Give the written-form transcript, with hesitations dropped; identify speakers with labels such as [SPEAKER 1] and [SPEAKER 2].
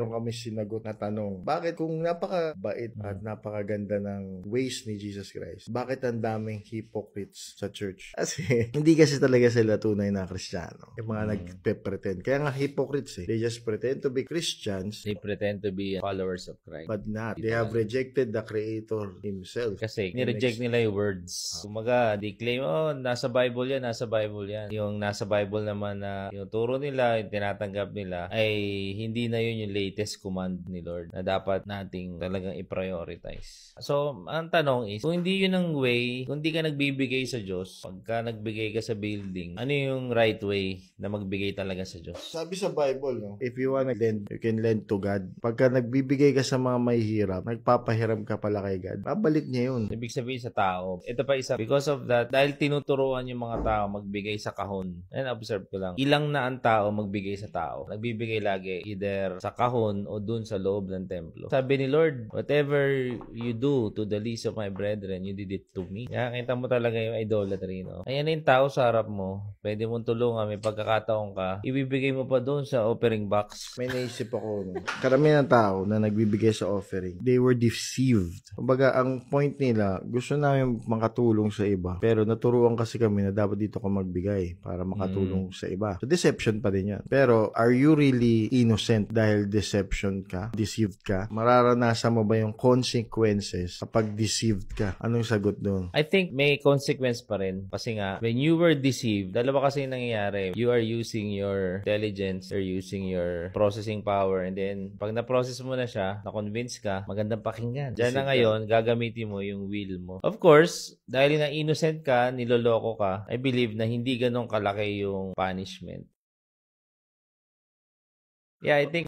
[SPEAKER 1] Meron kami sinagot na tanong, bakit kung napakabait at napakaganda ng ways ni Jesus Christ, bakit ang daming hypocrites sa church? Kasi hindi kasi talaga sila tunay na Kristiyano. Yung mga nagpe-pretend. Kaya nga hypocrites eh. They just pretend to be Christians.
[SPEAKER 2] They pretend to be followers of Christ.
[SPEAKER 1] But not. They have rejected the Creator Himself.
[SPEAKER 2] Kasi nireject nila yung words. Kumaga, they claim, nasa Bible yan, nasa Bible yan. Yung nasa Bible naman na yung turo nila, yung tinatanggap nila, ay hindi na yun yung latest command ni Lord na dapat nating talagang i-prioritize. So, ang tanong is, kung hindi yun ang way, kung hindi ka nagbibigay sa Diyos, pagka nagbigay ka sa building, ano yung right way na magbigay talaga sa Diyos?
[SPEAKER 1] Sabi sa Bible, no? If you wanna lend, you can lend to God. Pagka nagbibigay ka sa mga may hirap, nagpapahiram ka pala kay God, babalik niya yun.
[SPEAKER 2] Ibig sabihin sa tao. Ito pa isa. Because of that, dahil tinuturuan yung mga tao magbigay sa kahon. And observe ko lang. Ilang na ang tao magbigay sa tao. Nagbibigay lagi either sa kahon o dun sa loob ng templo. Sabi ni Lord, whatever you do to the least of my brethren, you did it to me. Kaya kita mo talaga yung idolatry, no? Ayan yung tao sa harap mo. Pwede mong tulungan. May pagkakataon ka. Ibibigay mo pa doon sa offering box.
[SPEAKER 1] May naisip ako, no? Karamihan ng tao na nagbibigay sa offering, they were deceived. Kumbaga, ang point nila, gusto namin makatulong sa iba. Pero naturuan kasi kami na dapat dito ka magbigay para makatulong sa iba. So, deception pa din yan. Pero, are you really innocent dahil deception ka? Deceived ka? Mararanasan mo ba yung consequences kapag deceived ka? Anong sagot doon?
[SPEAKER 2] I think may consequence pa rin. Kasi nga, when you were deceived, dalawa kasi yung nangyayari. You are using your intelligence, you're using your processing power, and then, pag na-process mo na siya, na-convince ka, magandang pakinggan. Diyan na ngayon, gagamitin mo yung will mo. Of course, dahil na innocent ka, niloloko ka, I believe na hindi ganun kalaki yung punishment. Yeah, I think